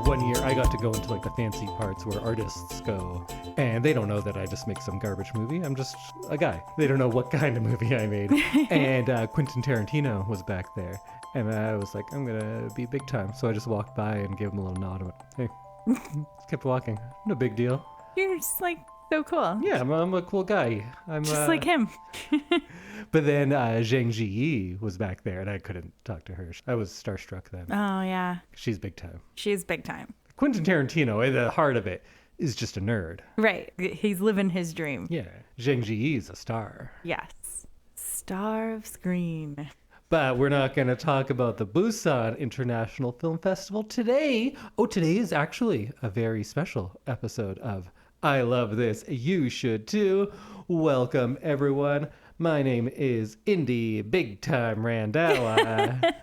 one year I got to go into like the fancy parts where artists go, and they don't know that I just make some garbage movie. I'm just a guy. They don't know what kind of movie I made. And Quentin Tarantino was back there, and I was like, I'm gonna be big time. So I just walked by and gave him a little nod and went, hey. Just kept walking. No big deal. You're just like so cool. Yeah, I'm a cool guy. I'm just like him. But then Zhang Ziyi was back there, and I couldn't talk to her. I was starstruck then. Oh, yeah. She's big time. She's big time. Quentin Tarantino, at the heart of it, is just a nerd. Right. He's living his dream. Yeah. Zhang Ziyi is a star. Yes. Star of screen. But we're not going to talk about the Busan International Film Festival today. Oh, today is actually a very special episode of I Love This, You Should Too. Welcome, everyone. My name is Indy, big time Randhawa.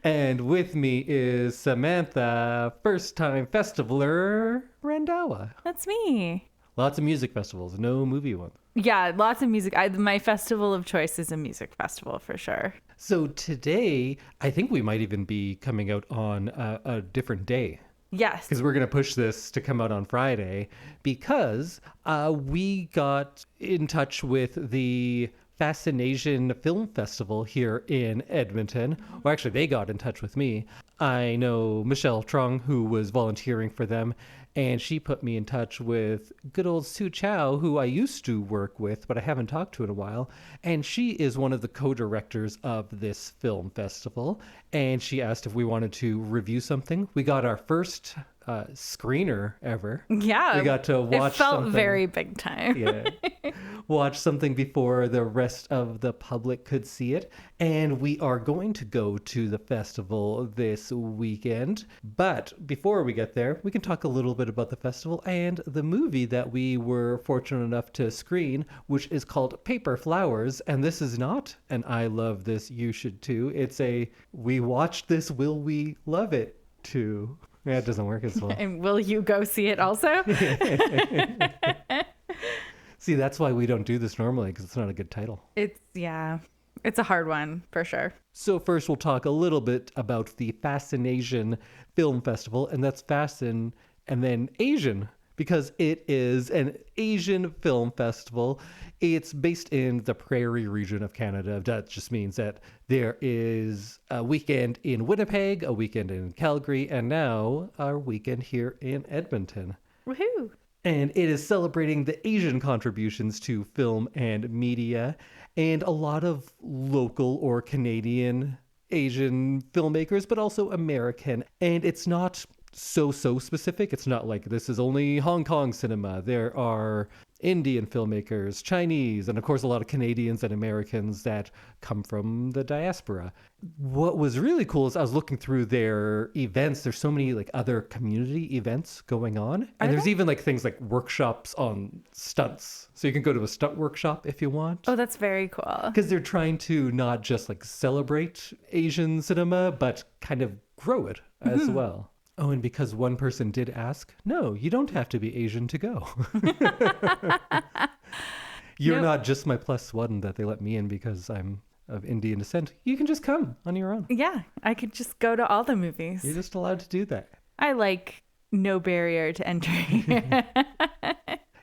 And with me is Samantha, first time festivaler Randhawa. That's me. Lots of music festivals, no movie ones. Yeah, lots of music. My festival of choice is a music festival for sure. So today, I think we might even be coming out on a different day. Yes. Because we're going to push this to come out on Friday because we got in touch with the FascinAsian Film Festival here in Edmonton. Well, actually, they got in touch with me. I know Michelle Trong, who was volunteering for them, and she put me in touch with good old Sue Chow, who I used to work with, but I haven't talked to in a while. And she is one of the co-directors of this film festival. And she asked if we wanted to review something. We got our first screener ever. Yeah. We got to watch It felt something. very big time. Yeah. Watch something before the rest of the public could see it. And we are going to go to the festival this weekend. But before we get there, we can talk a little bit about the festival and the movie that we were fortunate enough to screen, which is called Paper Flowers. And this is not an I Love This, You Should Too. It's a we watched this, will we love it too. Yeah, it doesn't work as well. And will you go see it also? See, that's why we don't do this normally, because it's not a good title. It's a hard one for sure. So first we'll talk a little bit about the FascinAsian Film Festival, and that's Fascin and then Asian, because it is an Asian film festival. It's based in the Prairie region of Canada. That just means that there is a weekend in Winnipeg, a weekend in Calgary, and now our weekend here in Edmonton. Woohoo! And it is celebrating the Asian contributions to film and media, and a lot of local or Canadian Asian filmmakers, but also American. And it's not so specific. It's not like this is only Hong Kong cinema. There are Indian filmmakers, Chinese, and of course a lot of Canadians and Americans that come from the diaspora. What was really cool is I was looking through their events. There's so many like other community events going on. And there's even like things like workshops on stunts. So you can go to a stunt workshop if you want. Oh, that's very cool. Because they're trying to not just like celebrate Asian cinema, but kind of grow it as well. Oh, and because one person did ask, no, you don't have to be Asian to go. You're not just my plus one that they let me in because I'm of Indian descent. You can just come on your own. Yeah, I could just go to all the movies. You're just allowed to do that. I like no barrier to entry.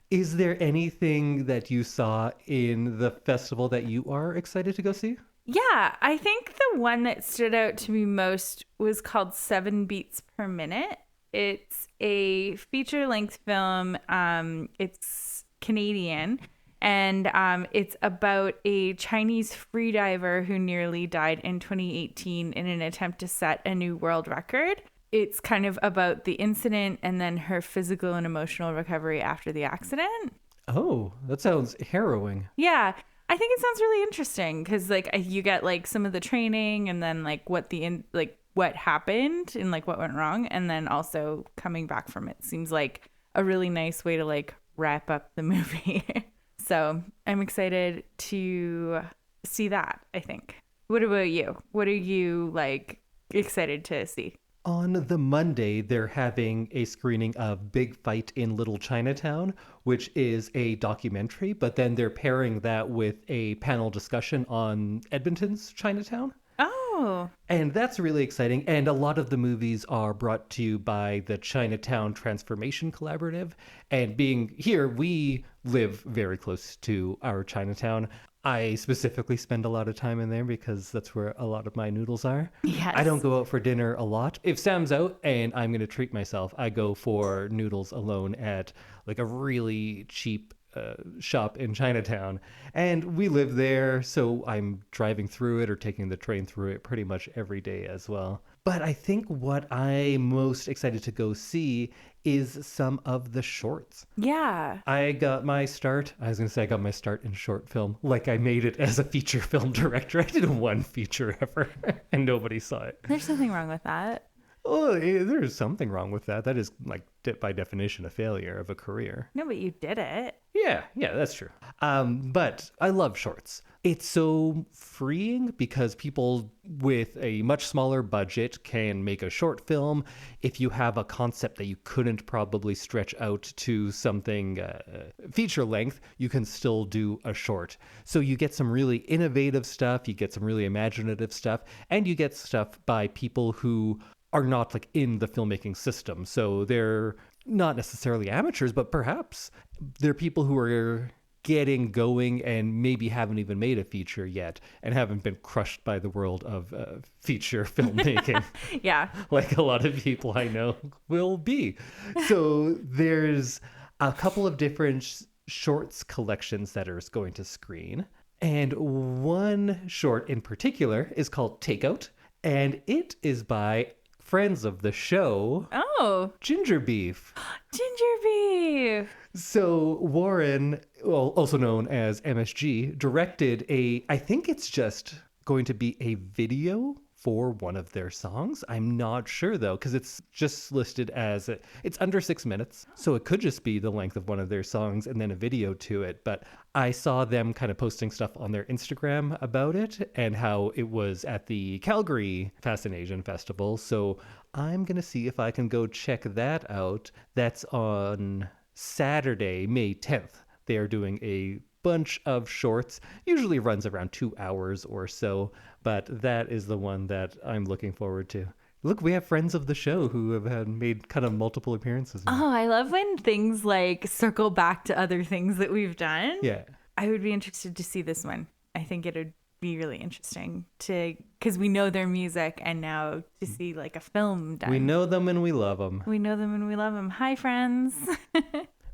Is there anything that you saw in the festival that you are excited to go see? Yeah, I think the one that stood out to me most was called 7 Beats Per Minute. It's a feature-length film. It's Canadian, and it's about a Chinese freediver who nearly died in 2018 in an attempt to set a new world record. It's kind of about the incident and then her physical and emotional recovery after the accident. Oh, that sounds harrowing. Yeah. I think it sounds really interesting because like you get like some of the training and then like what happened and like what went wrong, and then also coming back from it seems like a really nice way to like wrap up the movie. So I'm excited to see that, I think. What about you? What are you like excited to see? On the Monday, they're having a screening of Big Fight in Little Chinatown, which is a documentary, but then they're pairing that with a panel discussion on Edmonton's Chinatown. Oh, Oh. And that's really exciting. And a lot of the movies are brought to you by the Chinatown Transformation Collaborative. And being here, we live very close to our Chinatown. I specifically spend a lot of time in there because that's where a lot of my noodles are. Yes. I don't go out for dinner a lot. If Sam's out and I'm going to treat myself, I go for noodles alone at like a really cheap shop in Chinatown. And we live there, so I'm driving through it or taking the train through it pretty much every day as well. But I think what I'm most excited to go see is some of the shorts. Yeah. I got my start in short film. Like I made it as a feature film director. I did one feature ever and nobody saw it. There's nothing wrong with that. Oh, there's something wrong with that. That is like by definition a failure of a career. No, but you did it. Yeah, that's true. But I love shorts. It's so freeing because people with a much smaller budget can make a short film. If you have a concept that you couldn't probably stretch out to something feature length, you can still do a short. So you get some really innovative stuff, you get some really imaginative stuff, and you get stuff by people who are not like in the filmmaking system. So they're not necessarily amateurs, but perhaps they're people who are getting going and maybe haven't even made a feature yet and haven't been crushed by the world of feature filmmaking. Yeah. Like a lot of people I know will be. So there's a couple of different shorts collections that are going to screen. And one short in particular is called Takeout. And it is by friends of the show, Oh. Ginger Beef. Ginger beef. So Warren, also known as MSG, directed I think it's just going to be a video for one of their songs. I'm not sure though, because it's just listed as, it's under 6 minutes. So it could just be the length of one of their songs and then a video to it. But I saw them kind of posting stuff on their Instagram about it and how it was at the Calgary FascinAsian Festival. So I'm going to see if I can go check that out. That's on Saturday, May 10th. They are doing a bunch of shorts, usually runs around 2 hours or so, but that is the one that I'm looking forward to. Look, we have friends of the show who have made kind of multiple appearances. Oh, I love when things like circle back to other things that we've done. Yeah. I would be interested to see this one. I think it would be really interesting because we know their music and now to see like a film done. We know them and we love them. We know them and we love them. Hi, friends.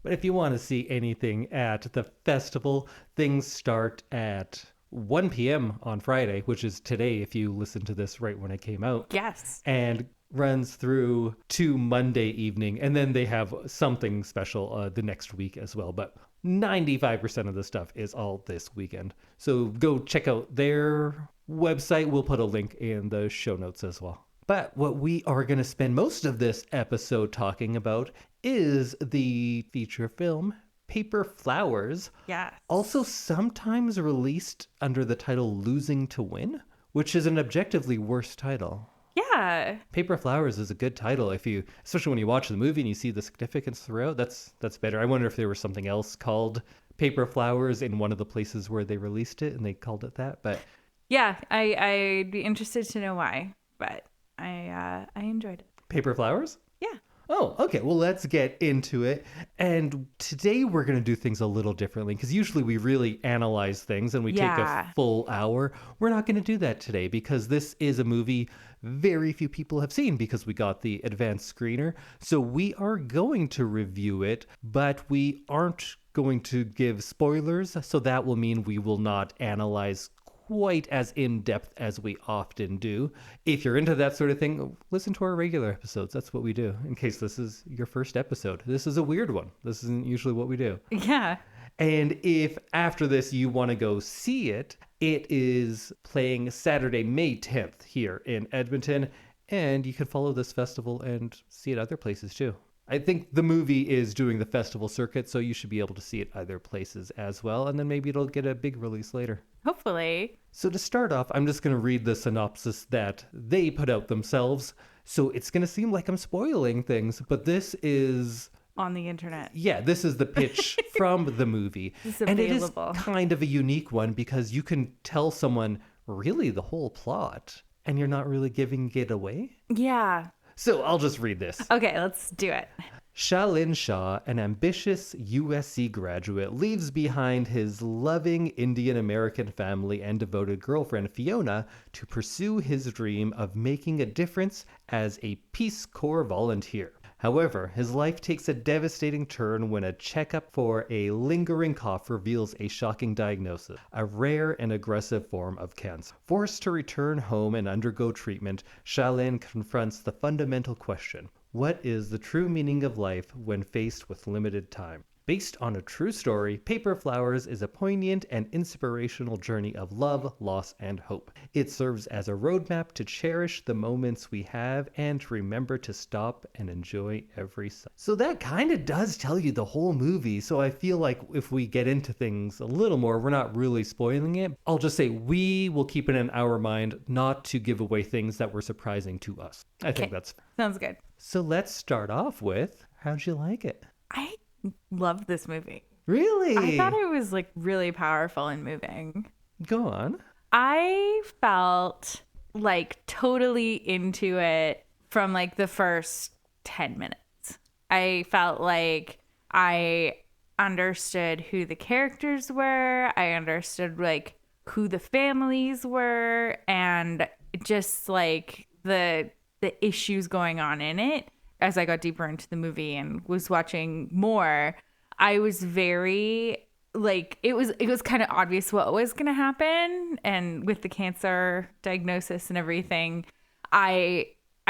But if you want to see anything at the festival, things start at 1 p.m. on Friday, which is today if you listen to this right when it came out. Yes. And runs through to Monday evening. And then they have something special the next week as well. But 95% of the stuff is all this weekend. So go check out their website. We'll put a link in the show notes as well. But what we are going to spend most of this episode talking about is the feature film Paper Flowers. Yes. Also sometimes released under the title Losing to Win, which is an objectively worse title. Yeah. Paper Flowers is a good title especially when you watch the movie and you see the significance throughout. That's better. I wonder if there was something else called Paper Flowers in one of the places where they released it and they called it that. But yeah, I'd be interested to know why, but I enjoyed it. Paper Flowers? Yeah. Oh, okay. Well, let's get into it. And today we're going to do things a little differently because usually we really analyze things and we take a full hour. We're not going to do that today because this is a movie very few people have seen because we got the advanced screener. So we are going to review it, but we aren't going to give spoilers. So that will mean we will not analyze quite as in-depth as we often do. If you're into that sort of thing, listen to our regular episodes. That's what we do. In case this is your first episode. This is a weird one. This isn't usually what we do. Yeah. And if after this you want to go see it, it is playing Saturday, May 10th here in Edmonton. And you can follow this festival and see it other places too. I think the movie is doing the festival circuit, so you should be able to see it other places as well. And then maybe it'll get a big release later. Hopefully. So to start off, I'm just going to read the synopsis that they put out themselves. So it's going to seem like I'm spoiling things, but this is on the internet. Yeah, this is the pitch from the movie. It's and it is available. kind of a unique one because you can tell someone really the whole plot and you're not really giving it away? Yeah. So I'll just read this. Okay, let's do it. Shalin Shah, an ambitious USC graduate, leaves behind his loving Indian American family and devoted girlfriend Fiona to pursue his dream of making a difference as a Peace Corps volunteer. However, his life takes a devastating turn when a checkup for a lingering cough reveals a shocking diagnosis, a rare and aggressive form of cancer. Forced to return home and undergo treatment, Shalin confronts the fundamental question: what is the true meaning of life when faced with limited time? Based on a true story, Paper Flowers is a poignant and inspirational journey of love, loss, and hope. It serves as a roadmap to cherish the moments we have and to remember to stop and enjoy every second. So that kind of does tell you the whole movie. So I feel like if we get into things a little more, we're not really spoiling it. I'll just say we will keep it in our mind not to give away things that were surprising to us. I think that's fair. Sounds good. So let's start off with, how'd you like it? I loved this movie. Really? I thought it was like really powerful and moving. Go on. I felt like totally into it from like the first 10 minutes. I felt like I understood who the characters were. I understood like who the families were and just like the issues going on in it. As I got deeper into the movie and was watching more, I was very like it was kind of obvious what was going to happen, and with the cancer diagnosis and everything, I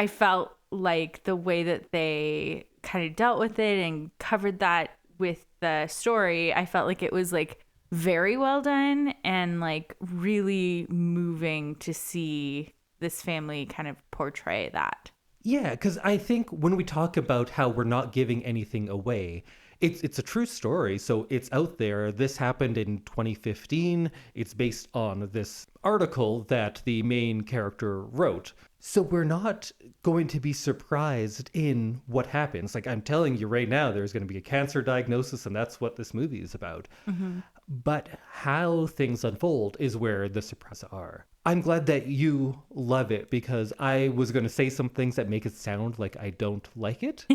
felt like the way that they kind of dealt with it and covered that with the story, I felt like it was like very well done and like really moving to see this family kind of portray that. Yeah, because I think when we talk about how we're not giving anything away, it's a true story. So it's out there. This happened in 2015. It's based on this article that the main character wrote. So we're not going to be surprised in what happens. Like I'm telling you right now, there's going to be a cancer diagnosis, and that's what this movie is about. Mm-hmm. But how things unfold is where the surprises are. I'm glad that you love it because I was going to say some things that make it sound like I don't like it.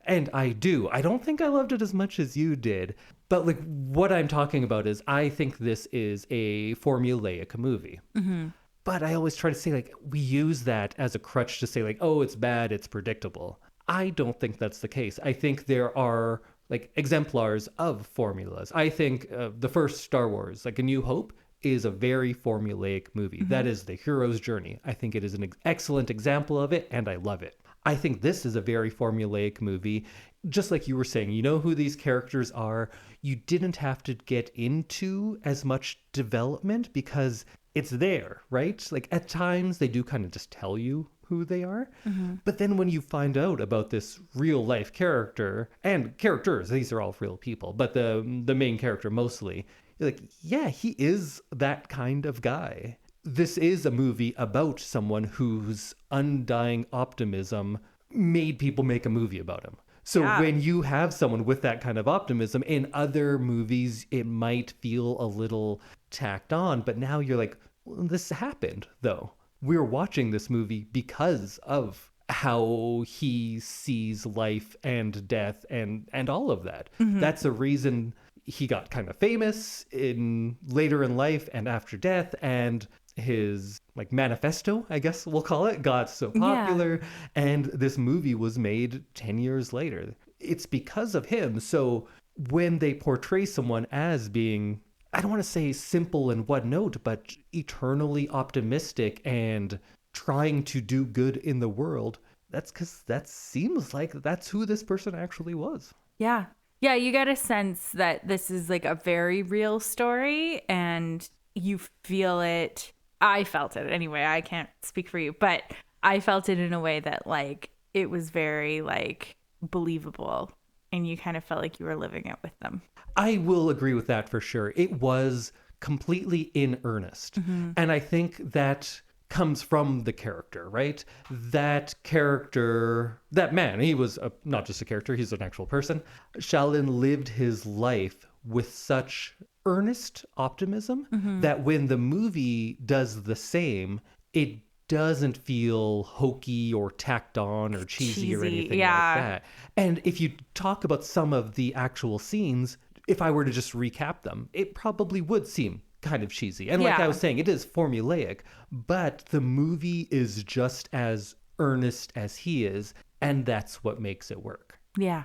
And I do. I don't think I loved it as much as you did. But like what I'm talking about is I think this is a formulaic movie. Mm-hmm. But I always try to say like we use that as a crutch to say like, oh, it's bad, it's predictable. I don't think that's the case. I think there are like exemplars of formulas. I think the first Star Wars, like A New Hope, is a very formulaic movie. Mm-hmm. That is the hero's journey. I think it is an excellent example of it, and I love it. I think this is a very formulaic movie. Just like you were saying, you know who these characters are. You didn't have to get into as much development because it's there, right? Like at times they do kind of just tell you who they are. Mm-hmm. But then when you find out about this real life character and characters, these are all real people, but the main character mostly, you're like, yeah, he is that kind of guy. This is a movie about someone whose undying optimism made people make a movie about him. So when you have someone with that kind of optimism in other movies, it might feel a little tacked on, but now you're like, well, this happened though. We're watching this movie because of how he sees life and death and all of that. Mm-hmm. That's a reason he got kind of famous in later in life and after death, and his like manifesto, I guess we'll call it, got so popular. Yeah. And this movie was made 10 years later. It's because of him. So when they portray someone as being, I don't want to say simple in one note, but eternally optimistic and trying to do good in the world, that's because that seems like that's who this person actually was. Yeah. Yeah, you get a sense that this is like a very real story and you feel it. I felt it anyway. I can't speak for you, but I felt it in a way that like it was very like believable and you kind of felt like you were living it with them. I will agree with that for sure. It was completely in earnest. Mm-hmm. And I think that comes from the character, right? That character, that man, he was not just a character, he's an actual person. Shalin lived his life with such earnest optimism that when the movie does the same, it doesn't feel hokey or tacked on or cheesy or anything like that. And if you talk about some of the actual scenes, if I were to just recap them, it probably would seem kind of cheesy. And like I was saying, it is formulaic, but the movie is just as earnest as he is, and that's what makes it work. Yeah.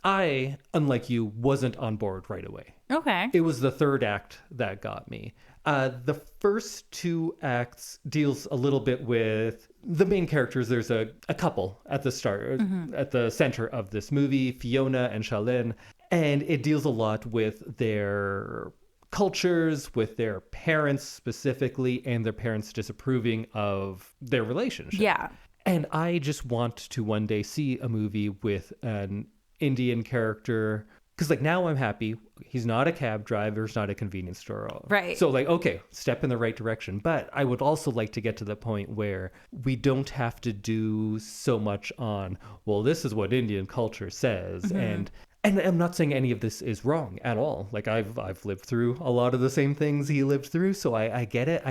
I, unlike you, wasn't on board right away. Okay. It was the third act that got me. The first two acts deals a little bit with the main characters. There's a couple at the start, at the center of this movie, Fiona and Shalin, and it deals a lot with their cultures, with their parents specifically, and their parents disapproving of their relationship. Yeah. And I just want to one day see a movie with an Indian character, because like now I'm happy he's not a cab driver, he's not a convenience store, right? So like, okay, step in the right direction. But I would also like to get to the point where we don't have to do so much on, well, this is what Indian culture says, and I'm not saying any of this is wrong at all. Like I've lived through a lot of the same things he lived through, so I get it.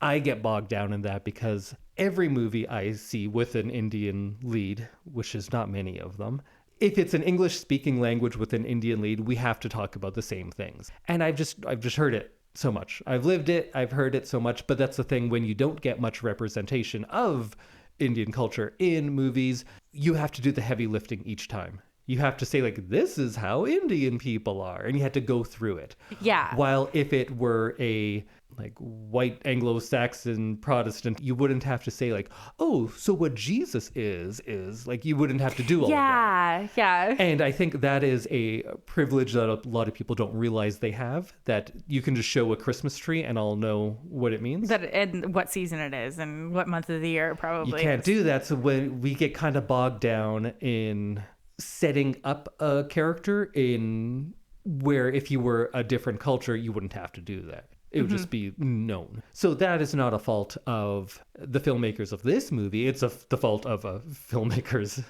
I get bogged down in that because every movie I see with an Indian lead, which is not many of them, if it's an English-speaking language with an Indian lead, we have to talk about the same things. And I've just heard it so much. I've lived it, I've heard it so much, but that's the thing, when you don't get much representation of Indian culture in movies, you have to do the heavy lifting each time. You have to say, like, this is how Indian people are, and you have to go through it. Yeah. While if it were a like white Anglo-Saxon Protestant, you wouldn't have to say like, oh, so what Jesus is like, you wouldn't have to do all of that. Yeah. And I think that is a privilege that a lot of people don't realize they have, that you can just show a Christmas tree and I'll know what it means. And what season it is and what month of the year probably. You can't do that. So when we get kind of bogged down in setting up a character in where if you were a different culture, you wouldn't have to do that. It would just be known. So that is not a fault of the filmmakers of this movie. It's the fault of filmmakers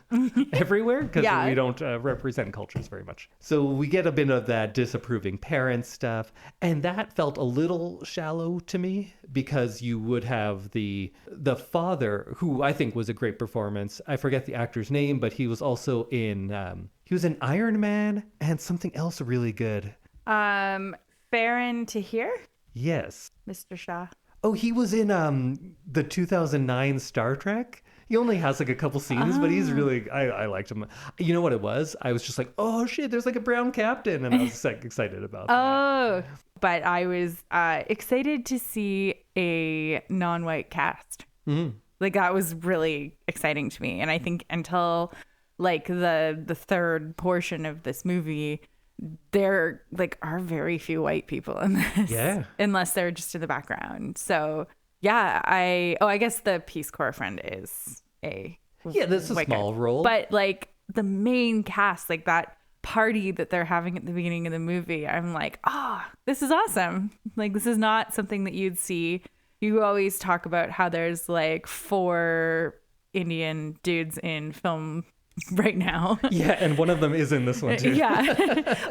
everywhere, because we don't represent cultures very much. So we get a bit of that disapproving parent stuff. And that felt a little shallow to me, because you would have the father, who I think was a great performance. I forget the actor's name, but he was also in Iron Man and something else really good. Farron to hear? Yes. Mr. Shah. Oh, he was in the 2009 Star Trek. He only has like a couple scenes, but he's really, I liked him. You know what it was? I was just like, oh shit, there's like a brown captain. And I was like excited about that. Oh, but I was excited to see a non-white cast. Mm-hmm. Like that was really exciting to me. And I think until like the third portion of this movie, there like are very few white people in this, unless they're just in the background. So I guess the Peace Corps friend is that's a small role, but like the main cast, like that party that they're having at the beginning of the movie, I'm like, this is awesome. Like this is not something that you'd see. You always talk about how there's like 4 Indian dudes in film right now. Yeah, and one of them is in this one too.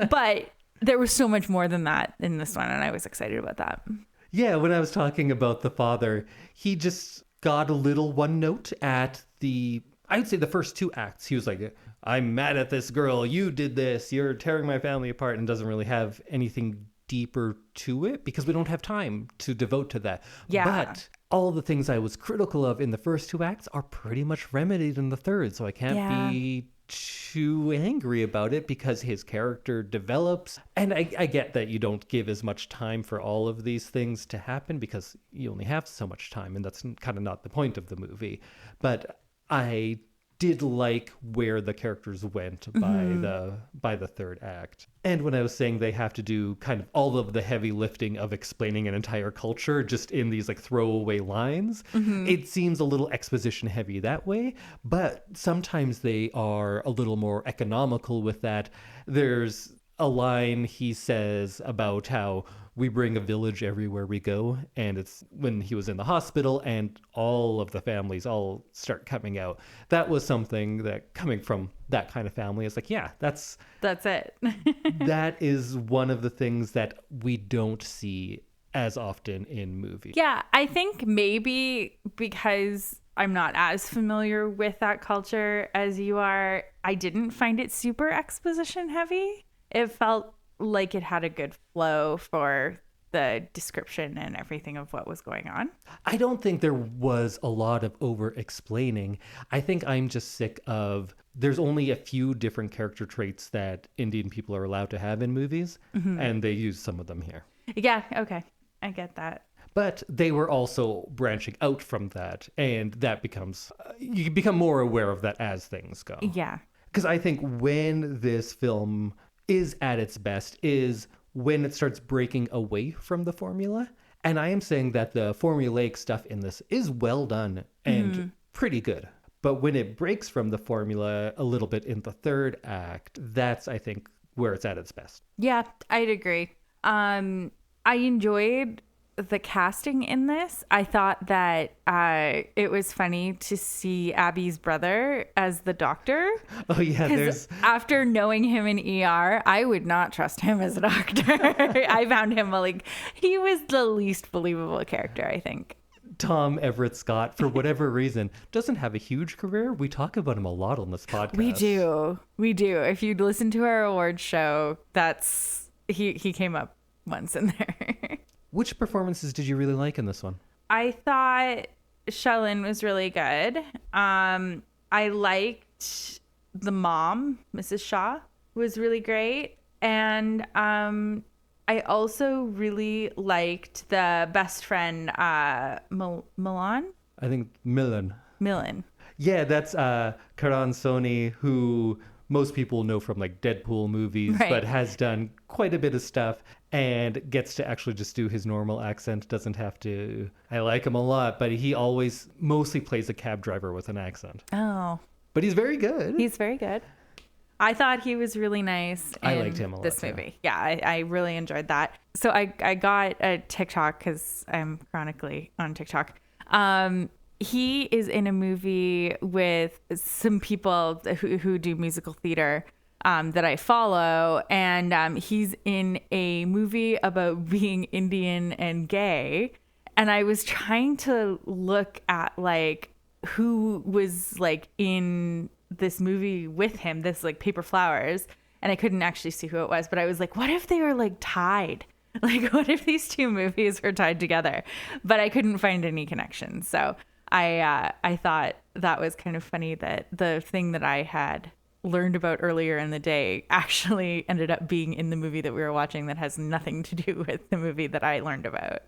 But there was so much more than that in this one, and I was excited about that. Yeah, when I was talking about the father, he just got a little one note at I would say the first 2 acts. He was like, I'm mad at this girl, you did this, you're tearing my family apart, and doesn't really have anything deeper to it because we don't have time to devote to that. But all the things I was critical of in the first 2 acts are pretty much remedied in the third, so I can't be too angry about it because his character develops. And I get that you don't give as much time for all of these things to happen because you only have so much time, and that's kind of not the point of the movie. But I did like where the characters went by the third act. And when I was saying they have to do kind of all of the heavy lifting of explaining an entire culture just in these like throwaway lines, it seems a little exposition heavy that way, but sometimes they are a little more economical with that. There's a line he says about how we bring a village everywhere we go, and it's when he was in the hospital and all of the families all start coming out. That was something that, coming from that kind of family, is like, that's it. That is one of the things that we don't see as often in movies. Yeah, I think maybe because I'm not as familiar with that culture as you are, I didn't find it super exposition heavy. It felt like it had a good flow for the description and everything of what was going on. I don't think there was a lot of over-explaining. I think I'm just sick of there's only a few different character traits that Indian people are allowed to have in movies, and they use some of them here. Yeah, okay. I get that. But they were also branching out from that, and that becomes, you become more aware of that as things go. Yeah. Because I think when this film is at its best is when it starts breaking away from the formula. And I am saying that the formulaic stuff in this is well done and pretty good. But when it breaks from the formula a little bit in the third act, that's, I think, where it's at its best. Yeah, I'd agree. I enjoyed the casting in this. I thought that it was funny to see Abby's brother as the doctor. Oh, yeah. Because after knowing him in ER, I would not trust him as a doctor. I found him he was the least believable character, I think. Tom Everett Scott, for whatever reason, doesn't have a huge career. We talk about him a lot on this podcast. We do. If you'd listen to our awards show, he came up once in there. Which performances did you really like in this one? I thought Shalin was really good. I liked the mom, Mrs. Shaw, was really great. And I also really liked the best friend, Milan? I think Milan. Yeah, that's Karan Soni, who most people know from like Deadpool movies, right, but has done quite a bit of stuff and gets to actually just do his normal accent. Doesn't have to. I like him a lot, but he always mostly plays a cab driver with an accent. Oh. But he's very good. He's very good. I thought he was really nice. I liked him a lot. This movie. Yeah, I really enjoyed that. So I got a TikTok because I'm chronically on TikTok. He is in a movie with some people who do musical theater that I follow. And he's in a movie about being Indian and gay. And I was trying to look at like who was like in this movie with him, this like Paper Flowers. And I couldn't actually see who it was. But I was like, what if they were like tied? Like, what if these two movies were tied together? But I couldn't find any connections. So I thought that was kind of funny that the thing that I had learned about earlier in the day actually ended up being in the movie that we were watching that has nothing to do with the movie that I learned about.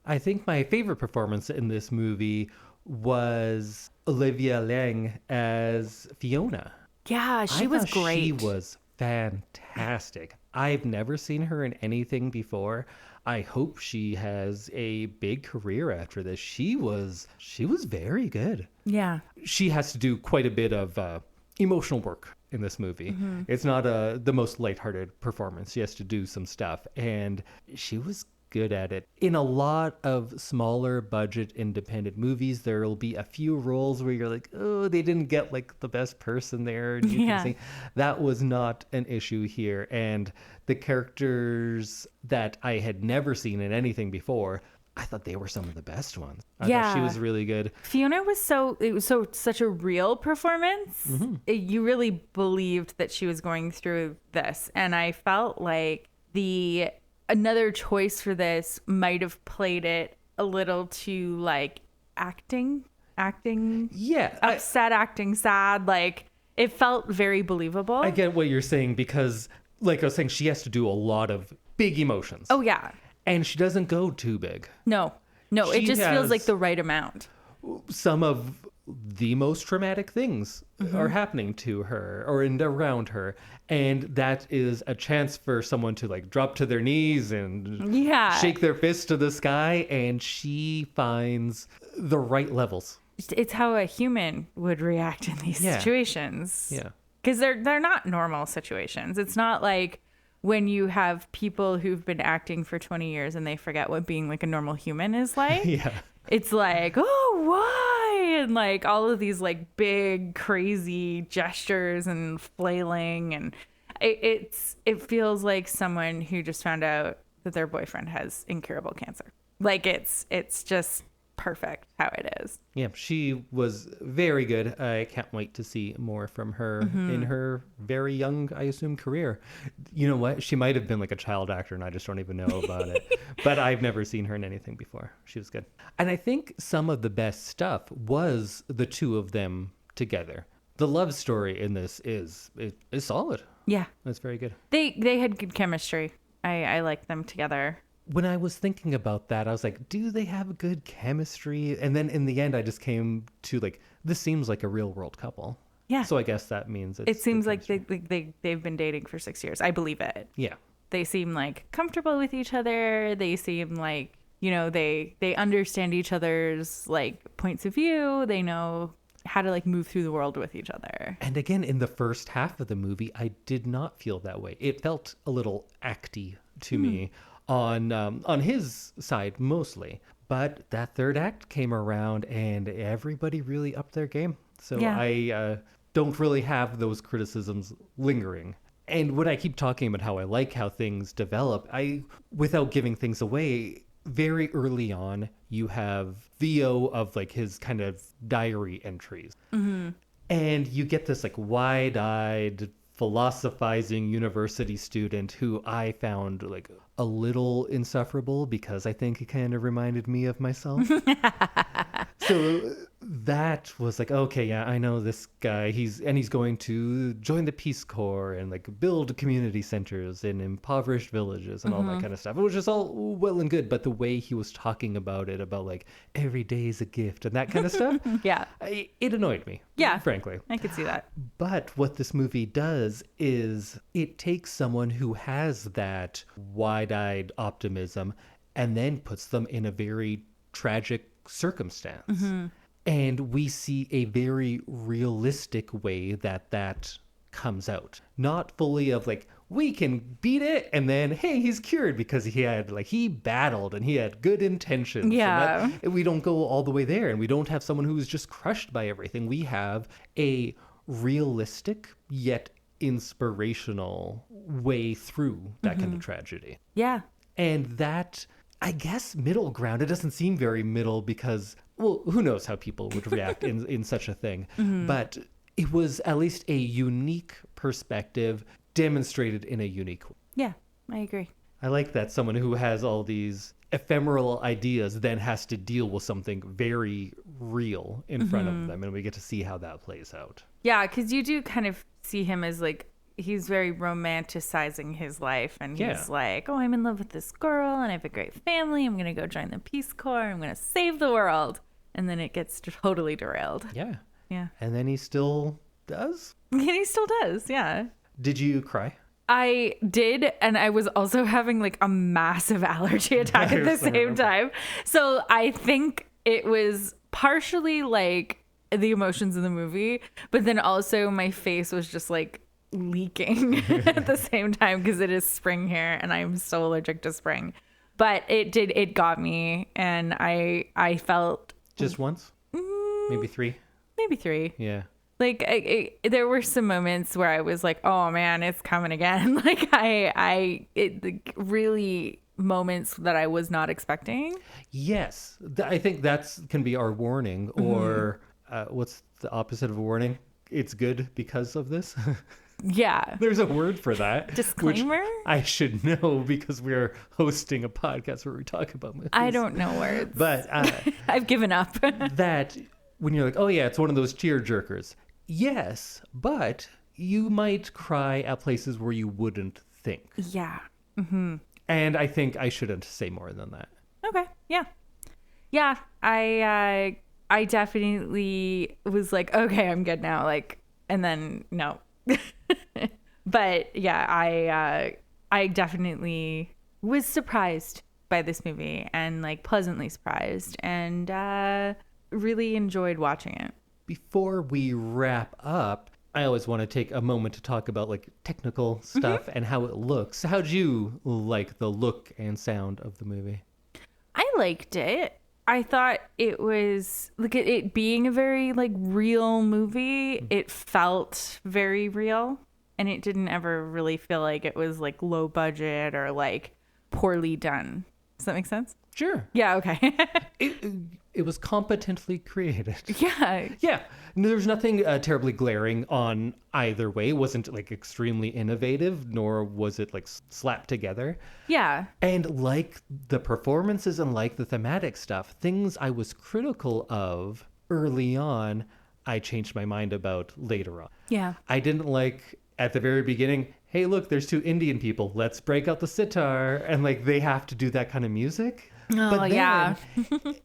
I think my favorite performance in this movie was Olivia Liang as Fiona. Yeah, she was great. She was fantastic. I've never seen her in anything before. I hope she has a big career after this. She was very good. Yeah. She has to do quite a bit of emotional work in this movie. Mm-hmm. It's not the most lighthearted performance. She has to do some stuff, and she was good at it. In a lot of smaller budget independent movies, there will be a few roles where you're like, oh, they didn't get like the best person there. And you can see that was not an issue here. And the characters that I had never seen in anything before, I thought they were some of the best ones. I thought she was really good. Fiona was such a real performance. Mm-hmm. You really believed that she was going through this. And I felt like another choice for this might have played it a little too like acting upset, acting sad. Like it felt very believable. I get what you're saying, because like I was saying, she has to do a lot of big emotions. Oh yeah. And she doesn't go too big. No, it just feels like the right amount. Some of the most traumatic things are happening to her or around her, and that is a chance for someone to like drop to their knees and shake their fist to the sky, and she finds the right levels. It's how a human would react in these situations. Yeah, because they're not normal situations. It's not like when you have people who've been acting for 20 years and they forget what being like a normal human is like. Yeah. It's like, oh, why? And like all of these like big, crazy gestures and flailing. And it feels like someone who just found out that their boyfriend has incurable cancer. Like it's just perfect how it is. Yeah, she was very good. I can't wait to see more from her in her very young, I assume, career. You know what? She might have been like a child actor and I just don't even know about it. But I've never seen her in anything before. She was good. And I think some of the best stuff was the two of them together. The love story in this is solid. Yeah. That's very good. They had good chemistry. I liked them together. When I was thinking about that, I was like, do they have good chemistry? And then in the end, I just came to like, this seems like a real world couple. Yeah. So I guess that means it seems like they've been dating for 6 years. I believe it. Yeah. They seem like comfortable with each other. They seem like, you know, they understand each other's like points of view. They know how to like move through the world with each other. And again, in the first half of the movie, I did not feel that way. It felt a little acty to me on his side mostly. But that third act came around and everybody really upped their game. So yeah. I don't really have those criticisms lingering. And when I keep talking about how I like how things develop, without giving things away, very early on, you have Theo of like his kind of diary entries. Mm-hmm. And you get this like wide-eyed, philosophizing university student who I found like a little insufferable because I think he kind of reminded me of myself. So that was like, okay, yeah, I know this guy. He's going to join the Peace Corps and like build community centers in impoverished villages and all that kind of stuff. It was just all well and good, but the way he was talking about it, about like every day is a gift and that kind of stuff, yeah, it annoyed me. Yeah, frankly, I could see that. But what this movie does is it takes someone who has that wide-eyed optimism and then puts them in a very tragic circumstance. Mm-hmm. And we see a very realistic way that comes out. Not fully of like, we can beat it and then, hey, he's cured because he battled and he had good intentions. Yeah. And we don't go all the way there and we don't have someone who's just crushed by everything. We have a realistic yet inspirational way through that kind of tragedy. Yeah. And that, I guess, middle ground, it doesn't seem very middle because, well, who knows how people would react in such a thing. Mm-hmm. But it was at least a unique perspective demonstrated in a unique way. Yeah, I agree. I like that someone who has all these ephemeral ideas then has to deal with something very real in front of them. And we get to see how that plays out. Yeah, because you do kind of see him as like, he's very romanticizing his life. And he's like, oh, I'm in love with this girl and I have a great family. I'm going to go join the Peace Corps. I'm going to save the world. And then it gets totally derailed. Yeah. Yeah. And then he still does? And he still does, yeah. Did you cry? I did, and I was also having like a massive allergy attack at the same time. So I think it was partially like the emotions of the movie, but then also my face was just like leaking at the same time because it is spring here and I'm so allergic to spring. But it got me, and I felt... Just once? Maybe three? Maybe three. Yeah. Like there were some moments where I was like, "Oh man, it's coming again!" Like really moments that I was not expecting. Yes, I think that's can be our warning, or what's the opposite of a warning? It's good because of this. Yeah, there's a word for that. Disclaimer. I should know because we're hosting a podcast where we talk about movies. I don't know words, but I've given up. That when you're like, oh yeah, it's one of those tear jerkers. Yes, but you might cry at places where you wouldn't think. Yeah. Mm-hmm. And I think I shouldn't say more than that. Okay. Yeah. Yeah. I definitely was like, okay, I'm good now. Like, and then no. But yeah, I definitely was surprised by this movie and like pleasantly surprised and really enjoyed watching it. Before we wrap up, I always want to take a moment to talk about like technical stuff and how it looks. How'd you like the look and sound of the movie? I liked it. I thought it was like it being a very like real movie. It felt very real, and it didn't ever really feel like it was like low budget or like poorly done. Does that make sense? Sure. Yeah, okay. It was competently created. Yeah. Yeah. There's nothing terribly glaring on either way. It wasn't like extremely innovative, nor was it like slapped together. Yeah. And like the performances and like the thematic stuff, things I was critical of early on, I changed my mind about later on. Yeah. I didn't like at the very beginning, hey, look, there's two Indian people. Let's break out the sitar. And like they have to do that kind of music. Oh, But then yeah.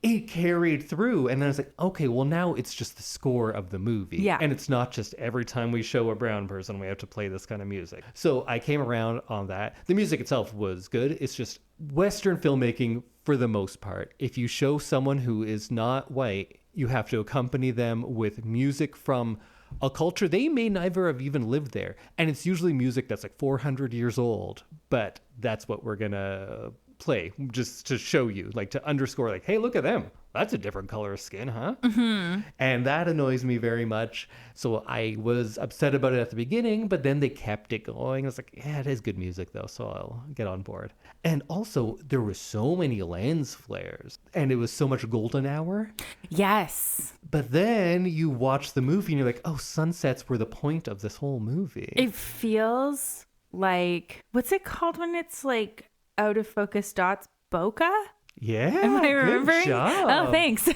it carried through. And then I was like, okay, well, now it's just the score of the movie. Yeah. And it's not just every time we show a brown person, we have to play this kind of music. So I came around on that. The music itself was good. It's just Western filmmaking for the most part. If you show someone who is not white, you have to accompany them with music from a culture they may never have even lived there. And it's usually music that's like 400 years old, but that's what we're gonna play just to show you, like to underscore, like, hey, look at them. That's a different color of skin, huh? Mm-hmm. And that annoys me very much. So I was upset about it at the beginning, but then they kept it going. I was like, yeah, it is good music though, so I'll get on board. And also, there were so many lens flares, and it was so much golden hour. Yes. But then you watch the movie and you're like, oh, sunsets were the point of this whole movie. It feels like, what's it called when it's like out of focus dots? Bokeh? Yeah. Am I remembering? Good job. Oh, thanks.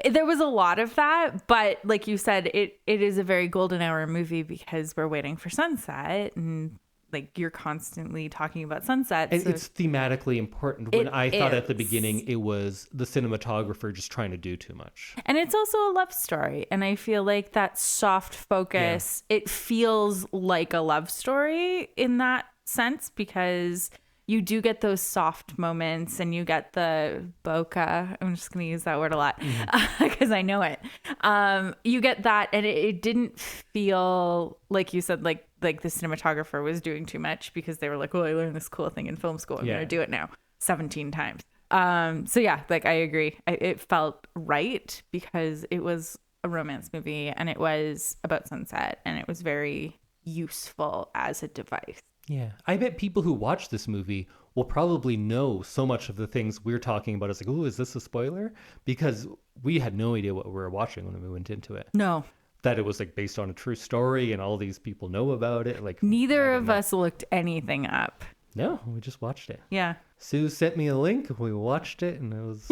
There was a lot of that, but like you said, it is a very golden hour movie because we're waiting for sunset, and like you're constantly talking about sunset. And so it's thematically important. When I thought at the is. beginning it was the cinematographer just trying to do too much. And it's also a love story. And I feel like that soft focus, it feels like a love story in that sense, because you do get those soft moments and you get the bokeh. I'm just going to use that word a lot because I know it. You get that, and it didn't feel like you said, like the cinematographer was doing too much, because they were like, well, I learned this cool thing in film school. I'm going to do it now 17 times. So yeah, like I agree. It felt right because it was a romance movie and it was about sunset, and it was very useful as a device. Yeah. I bet people who watch this movie will probably know so much of the things we're talking about. It's like, oh, is this a spoiler? Because we had no idea what we were watching when we went into it. No. That it was like based on a true story and all these people know about it. Like Neither of us looked anything up. No, we just watched it. Yeah. Sue sent me a link. We watched it and it was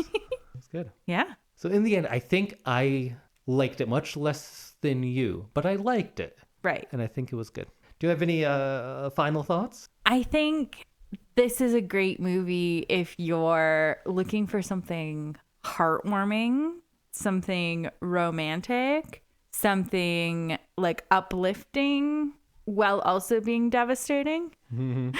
good. Yeah. So in the end, I think I liked it much less than you, but I liked it. Right. And I think it was good. Do you have any final thoughts? I think this is a great movie if you're looking for something heartwarming, something romantic, something like uplifting while also being devastating. Mm-hmm.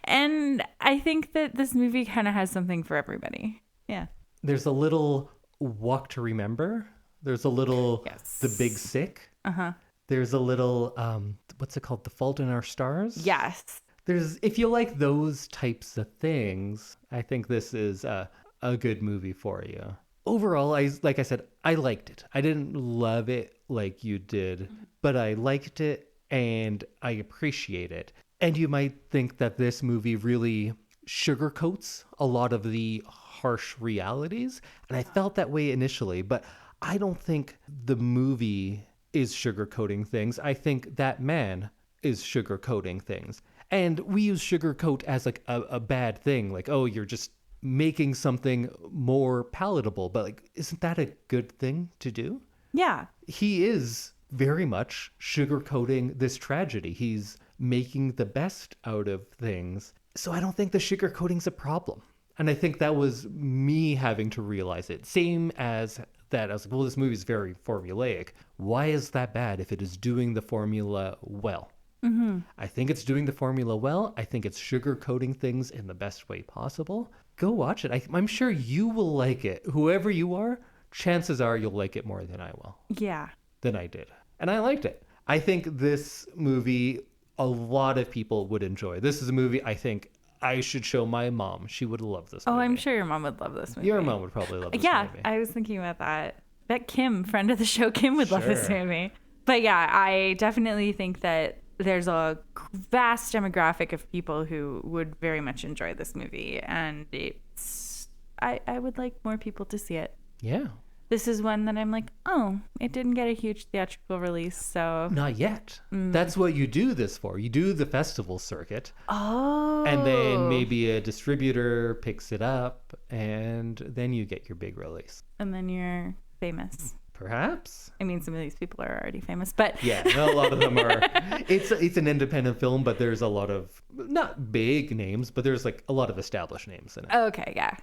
And I think that this movie kind of has something for everybody. Yeah. There's a little Walk to Remember. There's a little The Big Sick. Uh-huh. There's a little, what's it called? The Fault in Our Stars? Yes. If you like those types of things, I think this is a good movie for you. Overall, like I said, I liked it. I didn't love it like you did, but I liked it and I appreciate it. And you might think that this movie really sugarcoats a lot of the harsh realities. And I felt that way initially, but I don't think the movie is sugarcoating things. I think that man is sugarcoating things. And we use sugarcoat as like a bad thing. Like, oh, you're just making something more palatable. But like, isn't that a good thing to do? Yeah. He is very much sugarcoating this tragedy. He's making the best out of things. So I don't think the sugarcoating's a problem. And I think that was me having to realize it. Same as that. I was like, well, this movie is very formulaic. Why is that bad if it is doing the formula well? Mm-hmm. I think it's doing the formula well. I think it's sugarcoating things in the best way possible. Go watch it. I'm sure you will like it. Whoever you are, chances are you'll like it more than I will. Yeah. Than I did. And I liked it. I think this movie, a lot of people would enjoy. This is a movie I think I should show my mom. She would love this movie. Oh, I'm sure your mom would love this movie. Your mom would probably love this movie. Yeah, I was thinking about that. Bet Kim, friend of the show, Kim would love this movie. But yeah, I definitely think that there's a vast demographic of people who would very much enjoy this movie, and I would like more people to see it. Yeah. This is one that I'm like, oh, it didn't get a huge theatrical release, so... Not yet. That's what you do this for. You do the festival circuit. Oh. And then maybe a distributor picks it up, and then you get your big release. And then you're famous. Perhaps. I mean, some of these people are already famous, but... Yeah, a lot of them are. It's an independent film, but there's a lot of, not big names, but there's like a lot of established names in it. Okay, yeah.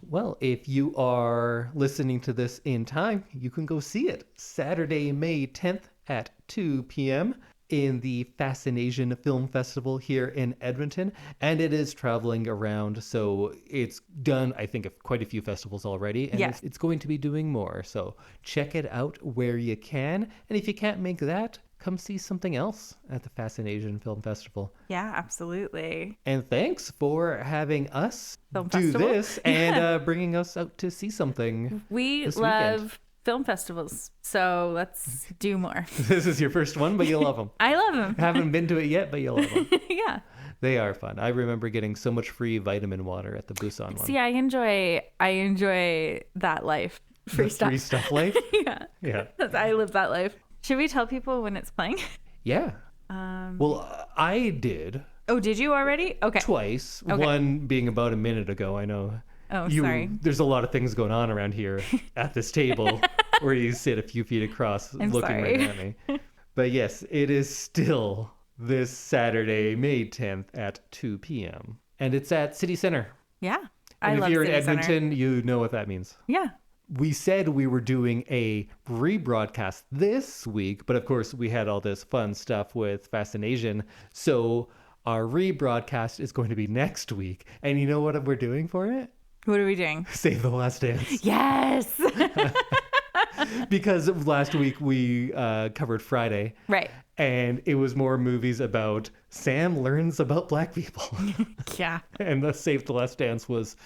Well, if you are listening to this in time, you can go see it Saturday, May 10th at 2 p.m. in the FascinAsian Film Festival here in Edmonton. And it is traveling around, so it's done, I think, quite a few festivals already. And Yes. it's going to be doing more. So check it out where you can. And if you can't make that, come see something else at the FascinAsian Film Festival. Yeah, absolutely. And thanks for having us Film do festival? this and bringing us out to see something. We this love weekend. film festivals, so let's do more. This is your first one, but you love them. I love them. Haven't been to it yet, but you love them. Yeah. They are fun. I remember getting so much free vitamin water at the Busan one. See, I enjoy that life. Free The stuff. free stuff life? Yeah. Yeah. I live that life. Should we tell people when it's playing? Yeah. Well, I did Oh, did you already? Okay. twice. Okay. One being about a minute ago. I know. Oh, sorry. There's a lot of things going on around here at this table where you sit a few feet across I'm looking sorry. right at me. But yes, it is still this Saturday, May 10th at 2 p.m. And it's at City Center. Yeah. And I love if you're in City Center. Edmonton, you know what that means. Yeah. We said we were doing a rebroadcast this week, but of course we had all this fun stuff with FascinAsian. So our rebroadcast is going to be next week. And you know what we're doing for it? What are we doing? Save the Last Dance. Yes. Because last week we covered Friday. Right. And it was more movies about Sam learns about black people. Yeah. And the Save the Last Dance was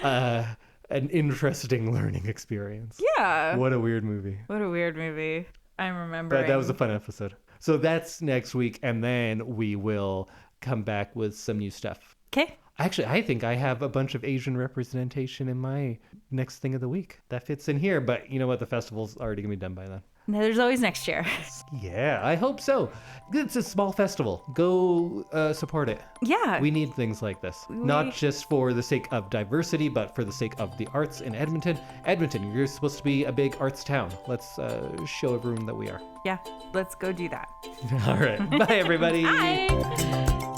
an interesting learning experience. Yeah. What a weird movie. What a weird movie. I'm remembering. But that was a fun episode. So that's next week, and then we will come back with some new stuff. Okay. Actually, I think I have a bunch of Asian representation in my next thing of the week. That fits in here, but you know what? The festival's already going to be done by then. No, there's always next year. Yeah, I hope so. It's a small festival. Go support it. Yeah. We need things like this. Not just for the sake of diversity, but for the sake of the arts in Edmonton. Edmonton, you're supposed to be a big arts town. Let's show everyone that we are. Yeah. Let's go do that. All right. Bye, everybody. Bye.